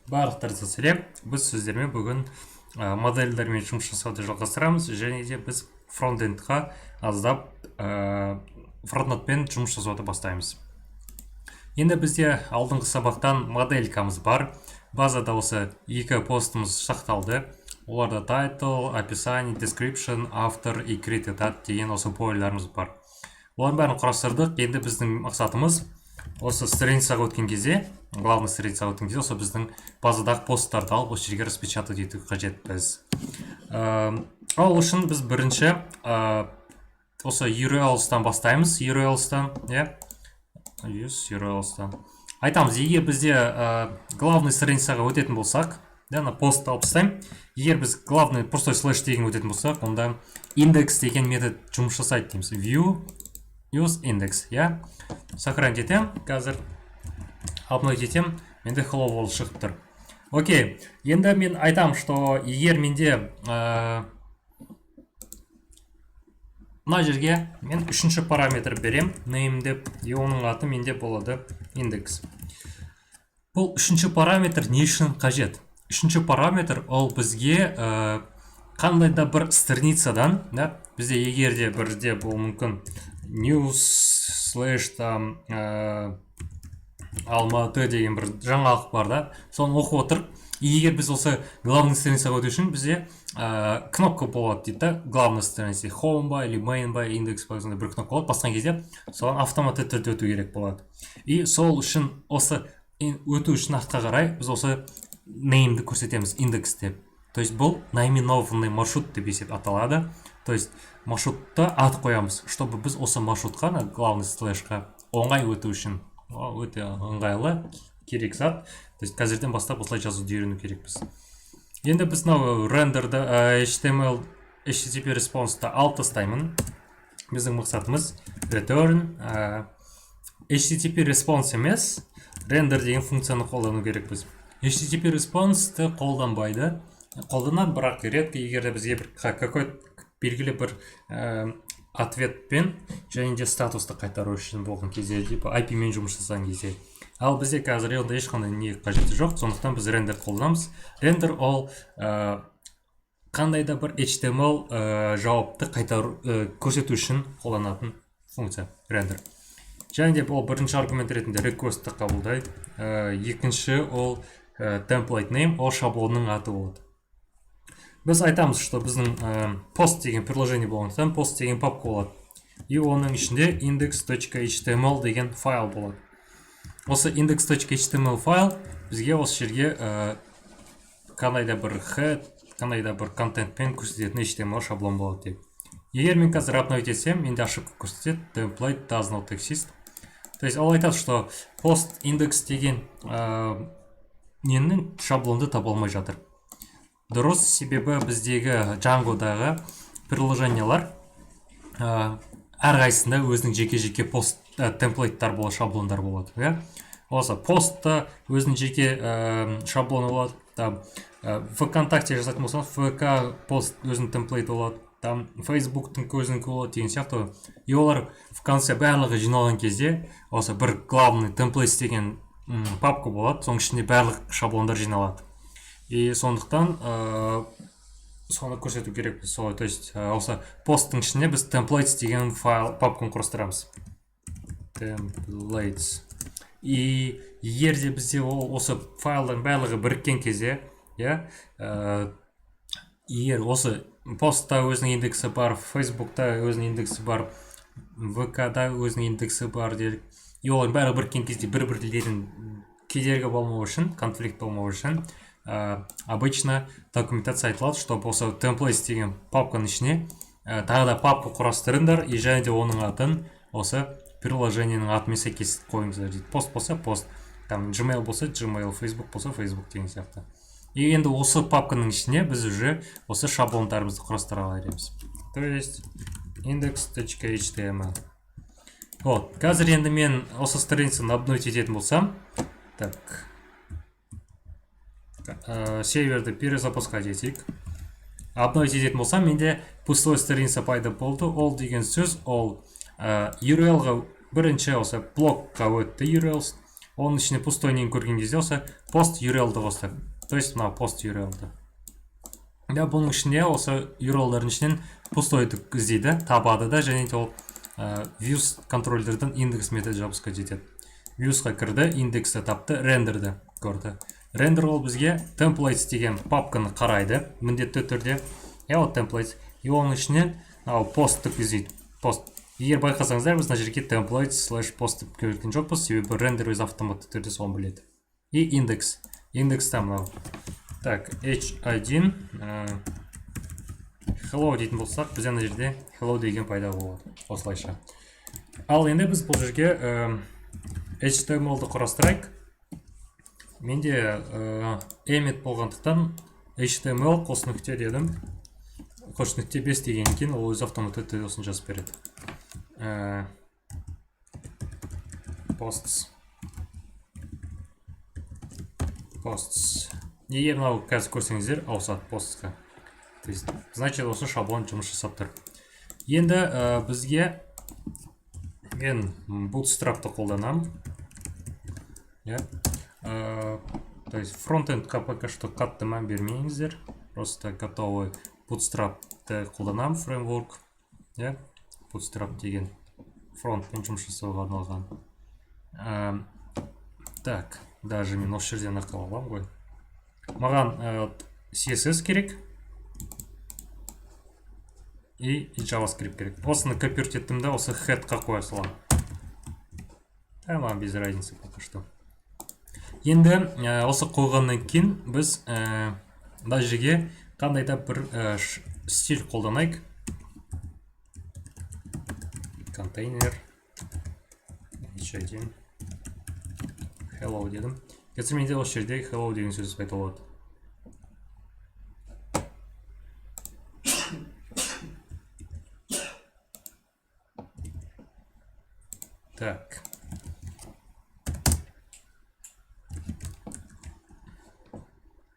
Барлықтарыңызға сәлем. Біз сіздермен бүгін модельдермен жұмыс жасауды жалғастырамыз, және де біз фронтендқа аздап фронтендпен жұмыс жасауды бастаймыз. Енді бізде алдыңғы сабақтан моделькамыз бар. Базада осы екі постымыз сақталды. Оларда title, описание, description, автор и критикат деген осы пойларымыз бар. Олардың бәрін құрастырдық. Енді біздің мақсатымыз осы страницаға өткен кезде, главный страницаға өткен кезде, осы біздің базадағы посттарды алып осы жерге распечатать ету қажетпіз. Ол үшін біз бірінші осы URLs-тан бастаймыз. URLs-тан, URLs-тан. Айтамыз, егер бізде главный страницаға өтетін болсақ, постты алып тастаймын. Егер біз главный простой слэш деген өтетін болсақ, онда index деген метод жұмыс жасайды дейміз. View use index, сохранить етем, қазір апнойт етем, менде hello болып шығып тұр. Окей, енді мен айтам, что егер менде мына жерге мен үшінші параметр берем, name деп, оның аты менде болады index. Бұл үшінші параметр не үшін қажет? Үшінші параметр ол бізге қандай да бір страницадан, бізде егер де бірде бұл мүмкін news слэш там алматы деген бір жаңалық бар да, соны оқып отырып, егер біз осы главный страницаға өту үшін бізде кнопка болады дейді да, главный страница home ба или main ба, индекс ба, сондай бір кнопка болады, басқан кезде соған автоматты түрде өту керек болады. И сол үшін осы өту үшін артқа қарай біз осы name'ді көрсетеміз, индекс деп. То есть бұл наименованный маршрут деп есеп аталады. То есть маршрутта ат қоямыз, чтобы біз осы маршрутқа, главный слэшқа оңай өту үшін, өте ыңғайлы керек зат. То есть қазірден бастап осылай жазуды үйрену керекпіз. Енді біз рендерді HTTP response-та алып тастаймын. Біздің мақсатымыз return HTTP response емес, render деген функцияны қолдану керекпіз. HTTP response-ты қолданбайды. Қолданады, бірақ редко, егер бізге какой белгілі бір ответпен және де статусты қайтару үшін болған кезде, IP-мен жұмыс жасаған кезде. Ал бізде қазір онда ешқандай не қажеті жоқ, сондықтан біз рендер қолданамыз. Рендер ол қандай да бір HTML жауапты қайтару көрсету үшін қолданатын функция рендер. Және де ол бірінші аргумент ретінде request-ті қабылдайды. Екінші ол template name, ол шаблонның аты болады. Біз айтамыз, что біздің post деген приложение болғандықтан post деген папка болады. И оның ішінде index.html деген файл болады. Осы index.html файл бізге осы жерге қандай да бір head, қандай да бір контентпен көрсететін HTML шаблон болады деп. Егер мен қазір апнойт етсем, менде ошибка көрсетеді, template does not exist. То есть ол айтады, что post index деген ненің шаблонды таба алмай жатыр. Дұрыс, себебі біздегі Django-дағы приложениялар әрқайсында өзінің жеке-жеке пост темплейттер болады, шаблондар болады. Осы постта өзінің жеке шаблоны болады. ВКонтакте жасайтын болсаңыз, ВК пост өзінің темплейт болады. Фейсбуктың өзінің болады деген сияқты. И олар в конце барлығы жиналған кезде осы бір главный темплейт деген папка болады, соның ішінде барлық шаблондар жиналады. И сондықтан соны көрсету керек. То есть осы посттың ішіне біз templates деген файл папканы құрастырамыз. Templates. И егер де бізде осы файлдың барлығы біріккен кезде, егер осы постта өзінің индексі бар, Facebook'та өзінің индексі бар, ВК'да өзінің индексі бар делік. И олар бәрі біріккен кезде бір-бірлерін кедергі болмау үшін, конфликт болмау үшін обычно документация айтылады, чтобы осы templates деген папканың ішіне тағы да папка құрастырыңдар, и және де оның атын осы приложениенің атымен сәйкес қойыңыздар дейді. Пост болса пост, Gmail болса Gmail, Facebook болса Facebook деген сияқты. И енді осы папканың ішіне біз уже осы шаблондарымызды құрастыра алармыз. То есть index.html. Вот, қазір енді мен осы страницаны апнойт ететін болсам, так, серверді перезапускать етейік. Апнойт ететін болсам, менде пустой страница пайда болды. Ол деген сөз, ол URL-ға бірінші осы блокқа өтті URLs. оның ішіне пустой нені көрген кезде осы post URL-ды қостық. То есть мына post URL-ды. Бұның ішінде осы URL-дардың ішінен пустойды іздейді, табады да, және ол views контроллердің индекс методы жабысқа жетеді. Viewsқа кірді, индексті тапты, рендерді көрді. Рендер ол бізге templates деген папканы қарайды, міндетті түрде. Вот templates. И оның ішінен постты іздейді. Пост. Егер байқасаңыздар, біз мына жерге templates/post деп көрген жоқпыз, себебі рендер өз автоматты түрде соны біледі. И индекс. Индекста мынау. Так, h1 hello дейтін болсақ, біз ана жерде hello деген пайда болады. Осылайша. Ал енді біз бұл жерге HTML-ды құрастырайық. Менде emmet болғандықтан HTML қос нүкте дедім. Қос нүкте 5 деген кейін ол өз автоматты түрде осын жазып береді. Posts. Егер мынау қазір көрсеңіздер, ауысады постқа. Значит, осы шаблон жұмыс жасап тұр. Енді бізге мен Bootstrap'ты қолданам. То есть фронтендқа пока что қатты мән бермеңіздер. Просто готовый Bootstrap'ты қолданам, фреймворк. Bootstrap деген фронтпен жұмыс жасауға арналған. Так, даже мен осы жерден ақыл аламын ғой. Маған CSS керек и JavaScript керек. Осыны копировать еттім да, осы headқа қоя саламын. Маған без разницы пока что. Енді осы қойғаннан кейін біз мына жерге қандай да бір стиль қолданайық. Контейнер h1 hello дедім. Қазір менде осы жерде hello деген сөз пайда болады. Так.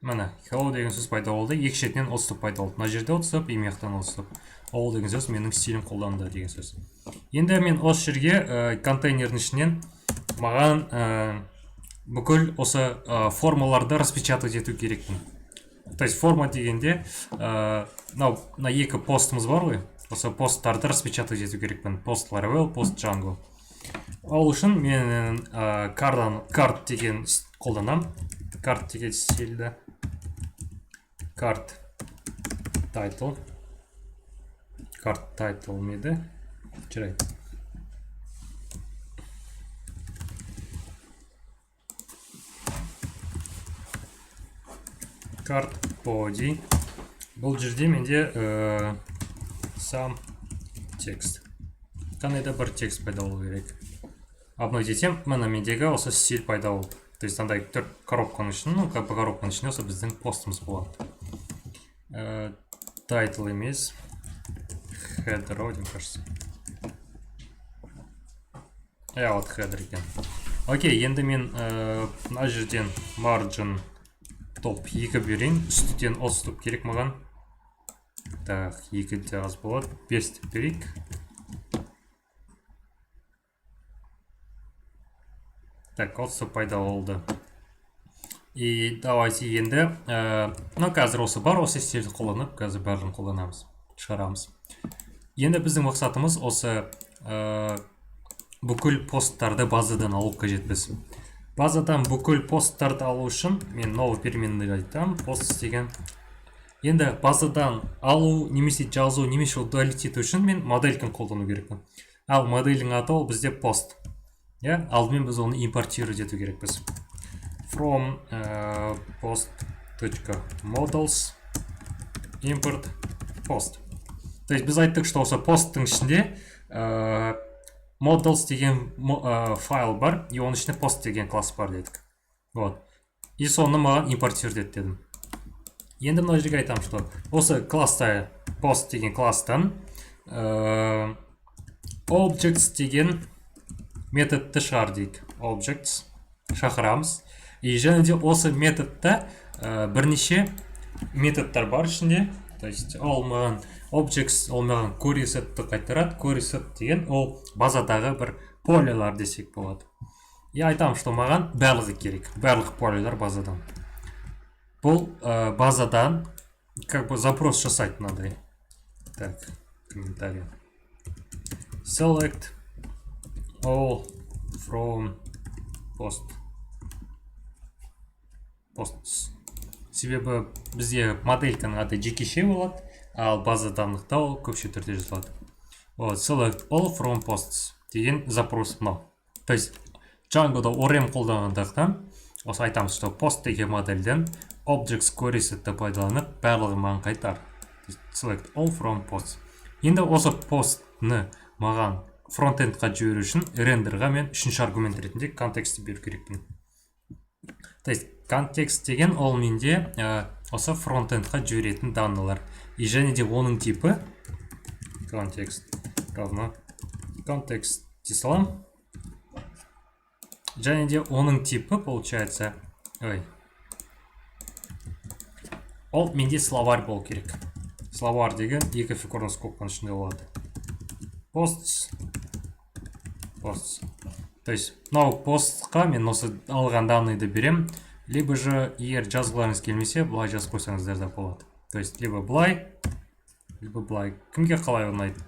Мына hello деген сөз пайда болды. Екі шетінен отступ пайда болды. Мына жерде отступ, емияқтан отступ. Ол деген сөз менің стилім қолданды деген сөз. Енді мен осы жерге контейнердің ішінен маған бүкіл осы формаларды распечатать ету керекпін. То есть форма дегенде мына екі постымыз бар ғой. Осы посттарды распечатать ету керекпін. Post Laravel, post Django. Ол үшін мен card деген қолданам. Card деген стильді. Card title. Card title меді? Жарайды. Card body. Бұл жерде менде сам текст. Қандай да бір текст пайда болу керек. Обновить етсем, мына мендегі осы стиль пайда болды. То есть андай төрт коробканың ішінде, ну, как бы коробканың ішінде осы біздің постымыз болады. Title емес. Header один, кажется. Вот header екен. Окей, енді мен мына жерден margin топ 2 берейін. Үстіден отступ керек маған. Так, 2 де аз болады. 5 деп берейік. Так, отступ пайда болды. И давайте енді, қазір осы бар, осы стильді қолданып, қазір бәрін қолданамыз, шығарамыз. Енді біздің мақсатымыз осы бүкіл посттарды базадан алу қажет біз. Базадан бүкіл посттарды алу үшін мен новый переменный айтам, пост деген. Енді базадан алу, немесе жазу, немесе удалить ету үшін мен моделькін қолдану керекпін. Ал модельдің аты ол бізде пост. Алдымен біз оны импортировать ету керекпіз. From post.models import post. То есть біз айттық, что осы посттың ішінде models деген файл бар, и оның ішінде post деген класс бар дедік. Вот. И соны маған импортировать ет дедім. Енді мына жерге айтам, что осы класста post деген класстан objects деген методты шығар дейік. Objects шақырамыз. И және де осы методта бірнеше методтар бар ішінде. То есть ол маған objects, ол маған querySetті қайтарады. querySet деген ол базадағы бір полелар десек болады. и айтамын, что маған барлығы керек, барлық полилер базадан. Бұл базадан как бы запрос жасайды мынандай. Так, комментарий. Select all from posts. Себебі бізде модельканың аты жекеше болады, ал база данлықта ол көпше түрде жазылады. Вот, select all from posts деген запрос мынау. То есть Django'да ORM қолданғандықтан осы айтамыз, что post деген модельден objects queries'ті пайдаланып барлығы маған қайтар. Select all from posts. Енді осы постны маған фронтендқа жіберу үшін рендерға мен үшінші аргумент ретінде контекстті беру керекпін. То есть контекст деген ол менде осы фронтендқа жіберетін данныйлар. И және де оның типі контекст равно контекст дей салам. Және де оның типі получается ол менде словарь болу керек. Словарь деген екі фигурный скобканың ішінде болады. Posts. То есть мынау постқа мен осы алған данныйды берем, либо же егер жазғыларыңыз келмесе, былай жазып қойсаңыздар да болады. То есть либо былай, либо былай. Кімге қалай ұнайды?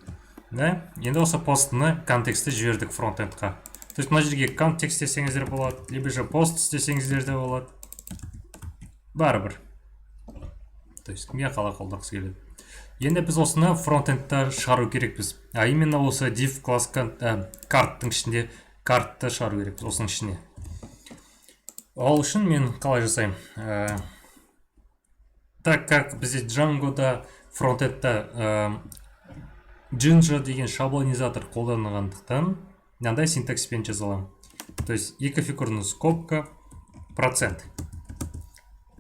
Да? Енді осы постны контексті жібердік фронтендқа. То есть мына жерге контекст десеңіздер болады, либо же пост десеңіздер де болады. Бәрібір. То есть кімге қалай қолдағысы келеді. Енді біз осыны фронтендта шығару керекпіз. А именно осы div класс карттың ішінде картты шығару керекпіз осының ішіне. Ол үшін мен қалай жасаймын? Так как бізде Django'да фронтендта Jinja деген шаблонизатор қолданылғандықтан мынандай синтакспен жазаламын. То есть екі фигурный скобка процент.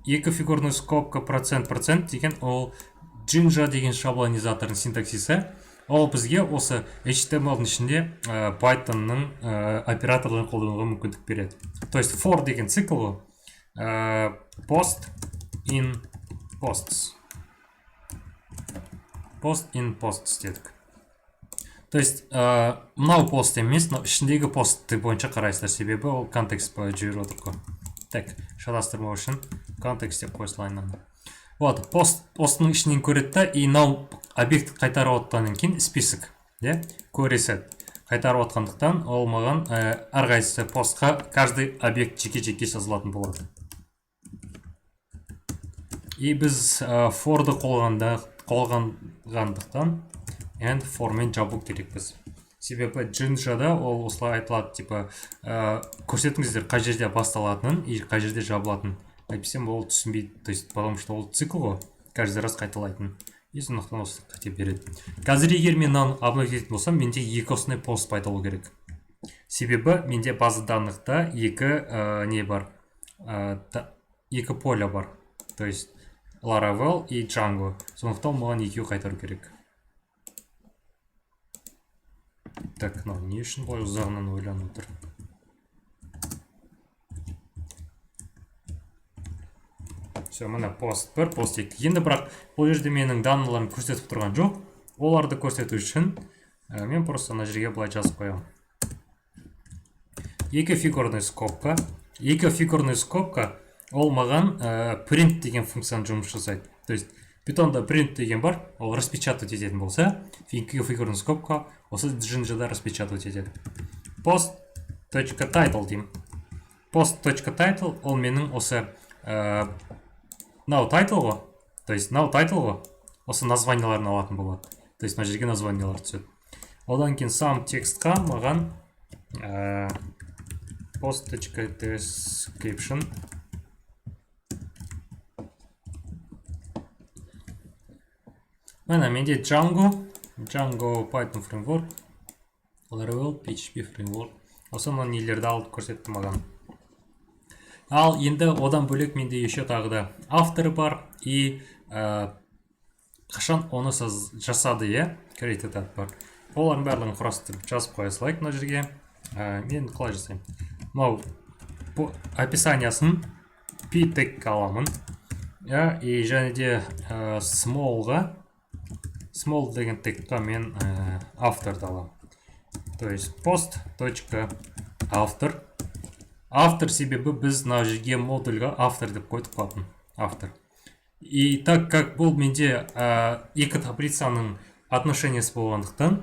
Екі фигурный скобка процент деген ол Jinja деген шаблонизаторның синтаксисі. Ол бізге осы HTML-дің ішінде Python-ның операторларын қолдануға мүмкіндік береді. То есть for деген цикл post in posts. Post in posts дедік. То есть мынау пост емес, ішіндегі постты бойынша қарайсыздар, себебі ол контекст бойынша жіберіп отыр ғой. Так, шатастырмау үшін контекст деп қоя салайын. Вот, постның ішінен көреді, и мынау объект қайтарып отқаннан кейін список, көреседі. Қайтарып отқандықтан ол маған әрқайсысы постқа каждый объект жеке-жеке жазылатын болады. И біз for'ды қолғандықтан and forмен жабу керекпіз. Себебі Jinja'да ол осылай айтылады, типа көрсетіңіздер қай жерде басталатынын и қай жерде жабылатынын. Айтпасам ол түсінбейді, то есть потому что ол цикл ғой, каждый раз қайталайтын. И сондықтан осы қате береді. Қазір егер мен мынаны обновлять ететін болсам, менде екі осындай пост пайда болу керек. Себебі менде база данлықта екі не бар, екі поля бар. То есть Laravel и Django. Сондықтан маған екеуі қайтару керек. Так, не үшін бұлай ұзағынан ойланып отыр. Все, мына пост 1, пост 2. Енді бірақ бұл жерде менің данныйларын көрсетіп тұрған жоқ. Оларды көрсету үшін мен просто ана жерге былай жазып қоямын. Екі фигурный скобка. Екі фигурный скобка ол маған print деген функцияны жұмыс жасайды. То есть Python'да print деген бар, ол распечатать ететін болса, екі фигурный скобка осы Jinja'да распечатать етеді. Post.title деймін. Post.title ол менің осы now title ғой, то есть now title ғой, осы названияларын алатын болады. То есть мына жерге названиялар түседі. Одан кейін сам текстқа маған post.description Мына менде Django Python framework, Laravel PHP framework. Осы мына нелерді алып көрсетті маған. Ал енді одан бөлек менде еще тағы да авторы бар и қашан оны жасады, created бар. Олардың барлығын құрастырып жазып қоя салайық мына жерге. Мен қалай жасаймын? Мынау описаниясын p-tag аламын. И және де small деген тегқа мен авторды аламын. То есть post.author автор себебі біз мына жерге модульға автор деп қойдық болатын. Автор. И так как бұл менде екі таблицаның отношениесі болғандықтан,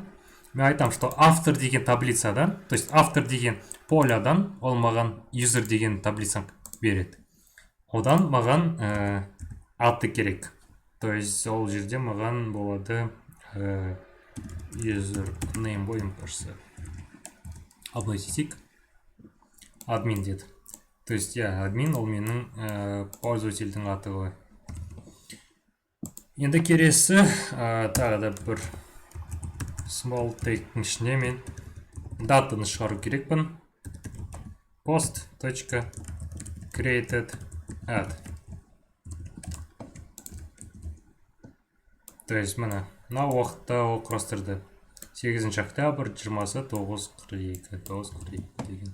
мен айтам, что автор деген таблицадан, то есть автор деген полядан ол маған user деген таблицаны береді. Одан маған аты керек. То есть ол жерде маған болады user name бойым кажется. Обновить админ деді. То есть админ ол менің пользовательдің аты ғой. Енді келесі тағы да бір small tag'тың ішіне мен датаны шығару керекпін. Post.created add. То есть мына уақытта ол құрастырды. 8 октябрь 20.9.42 деген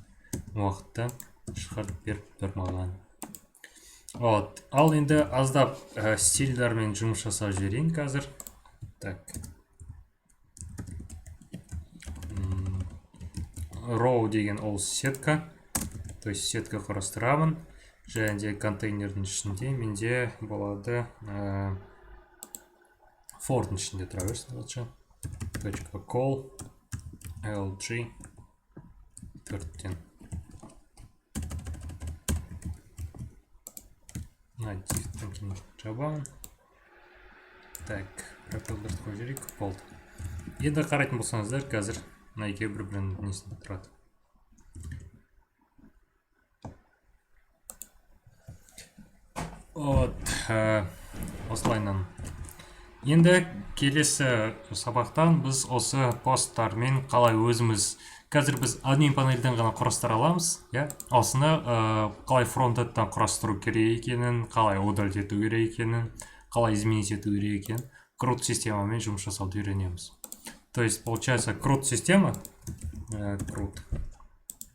уақытта шығарып беріп маған. Вот. Ал енді аздап стильдармен жұмыс жасап жіберейін қазір. Так. Row деген ол сетка. То есть сетка құрастырамын. Және де контейнердің ішінде менде болады фордың ішінде тұра берсін. .call lg 13. Жабамын. Так, пропелдерді қойып жіберейік. Болды. Енді қарайтын болсаңыздар, қазір екеуі бір-бірінің несінде тұрады. Вот, осылайынан. Енді келесі сабақтан біз осы посттармен қалай өзіміз, қазір біз админ панельден ғана құрастыра аламыз, осыны қалай фронтендтан құрастыру керек екенін, қалай удалить ету керек екенін, қалай изменить ету керек екенін, CRUD системамен жұмыс жасауды үйренеміз. То есть получается CRUD система, CRUD,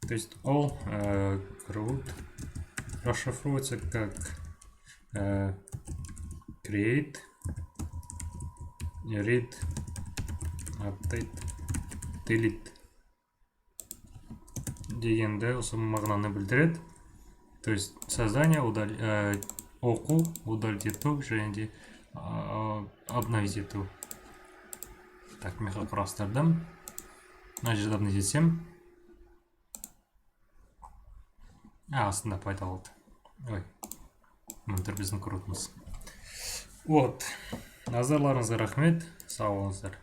то есть ол CRUD расшифруется как create, read, update, delete дегенді осы мағынаны білдіреді. То есть создание, оқу, удалить ету, және де обновить ету. Так, мен құрастырдым. Мына жерде обновить етсем. Астында пайда болды. Ой, мөлдір біздің CRUD'ымыз. Вот. Назарларыңызға рахмет. Сау болыңыздар.